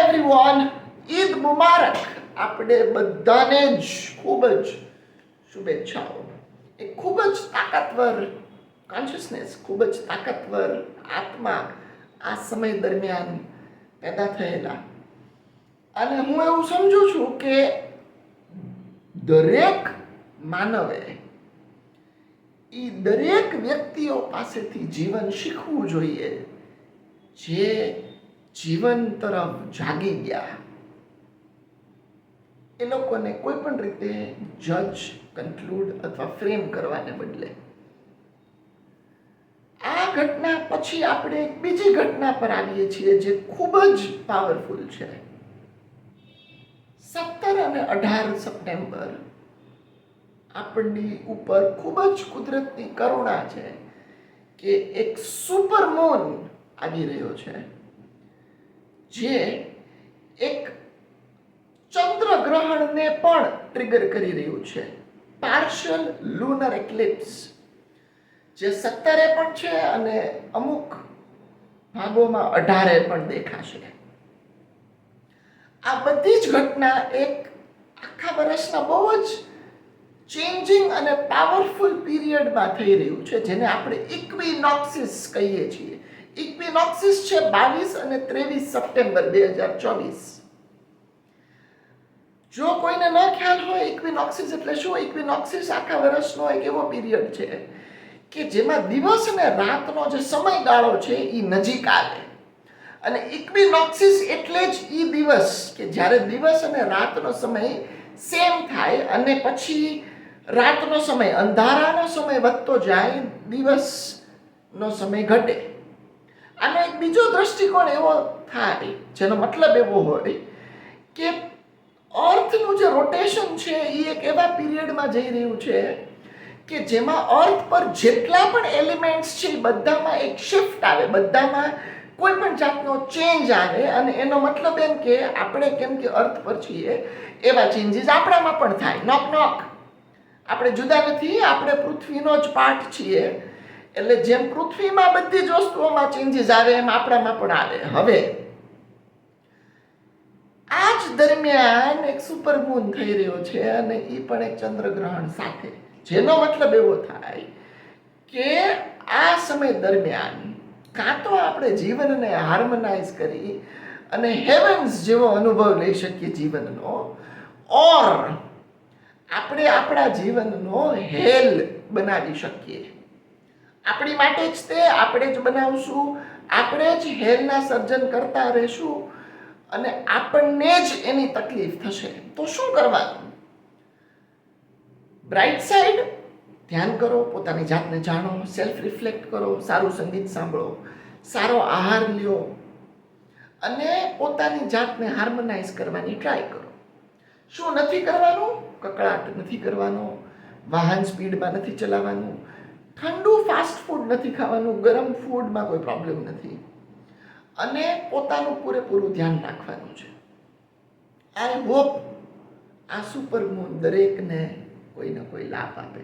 Everyone, Eid મુબારક. આપણે બધાને જ ખૂબ જ શુભેચ્છાઓ. એ ખૂબ જ તાકાતવર કોન્શિયસનેસ, ખૂબ જ તાકાતવર આત્મા આ સમય દરમિયાન પેદા થયેલા. અને હું એવું સમજુ છું કે દરેક માનવે દરેક વ્યક્તિઓ પાસેથી જીવન શીખવું જોઈએ જે જીવન તરફ જાગી ગયા. એ લોકોને કોઈ પણ રીતે જજ, કન્ક્લુડ અથવા ફ્રેમ કરવાને બદલે આ ઘટના પછી આપણે એક બીજી ઘટના પર આવીએ છીએ જે ખૂબ જ પાવરફુલ છે. 17 અને 18 સપ્ટેમ્બર આપણી ઉપર ખૂબ જ કુદરતની કરુણા છે કે એક સુપરમૂન આવી રહ્યો છે જે એક ચંદ્રગ્રહણને પણ ટ્રિગર કરી રહ્યું છે. પાર્શિયલ લુનર એક્લિપ્સ જે 17 પણ છે અને અમુક ભાગોમાં 18 પણ દેખાશે. આ બધી જ ઘટના એક આખા વર્ષના બહુ જ ચેન્જિંગ અને પાવરફુલ પીરિયડમાં થઈ રહ્યું છે જેને આપણે ઇક્વિનોક્સિસ કહીએ છીએ. ઇક્વિનોક્સિસ છે 22 અને 23 સપ્ટેમ્બર 2024. જો કોઈને ન ખ્યાલ હોય ઇક્વિનોક્સિસ એટલે શું, ઇક્વિનોક્સિસ આખા વર્ષનો એક એવો પીરિયડ છે કે જેમાં દિવસ અને રાતનો જે સમયગાળો છે એ નજીક આવે. અને ઇક્વિનોક્સિસ એટલે જ એ દિવસ કે જ્યારે દિવસ અને રાતનો સમય સેમ થાય અને પછી રાતનો સમય, અંધારાનો સમય વધતો જાય, દિવસનો સમય ઘટે. આનો એક બીજો દ્રષ્ટિકોણ એવો થાય જેનો મતલબ એવો હોય કે અર્થનું જે રોટેશન છે એ એક એવા પીરિયડમાં જઈ રહ્યું છે કે જેમાં અર્થ પર જેટલા પણ એલિમેન્ટ્સ છે એ બધામાં એક શિફ્ટ આવે, બધામાં કોઈ પણ જાતનો ચેન્જ આવે. અને એનો મતલબ એમ કે આપણે કેમ કે અર્થ પર છીએ એવા ચેન્જીસ આપણામાં પણ થાય. નોક નોક, આપણે જુદા નથી, આપણે પૃથ્વીનો જ પાર્ટ છીએ. એટલે જેમ પૃથ્વીમાં બધી જ વસ્તુઓમાં ચેન્જીસ આવે એમ આપણામાં પણ આવે. હવે આ જ દરમિયાન એક સુપરમૂન થઈ રહ્યો છે અને એ પણ એક ચંદ્રગ્રહણ સાથે, જેનો મતલબ એવો થાય કે આ સમય દરમિયાન કાં તો આપણે જીવનને હાર્મોનાઇઝ કરી અને હેવન્સ જેવો અનુભવ લઈ શકીએ જીવનનો, ઓર આપણે આપણા જીવનનો હેલ બનાવી શકીએ. આપણી માટે જ તે આપણે જ બનાવશું, આપણે જ હેલના સર્જન કરતા રહીશું અને આપણને જ એની તકલીફ થશે. તો શું કરવાનું? બ્રાઇટ સાઈડ ધ્યાન કરો, પોતાની જાતને જાણો, સેલ્ફ રિફ્લેક્ટ કરો, સારું સંગીત સાંભળો, સારો આહાર લ્યો અને પોતાની જાતને હાર્મોનાઇઝ કરવાની ટ્રાય કરો. શું નથી કરવાનું? કકળાટ નથી કરવાનો, વાહન સ્પીડમાં નથી ચલાવવાનું, ઠંડુ ફાસ્ટ ફૂડ નથી ખાવાનું, ગરમ ફૂડમાં કોઈ પ્રોબ્લેમ નથી અને પોતાનું પૂરેપૂરું ધ્યાન રાખવાનું છે. આઈ હોપ આ સુપરમૂન દરેકને કોઈને કોઈ લાભ આપે.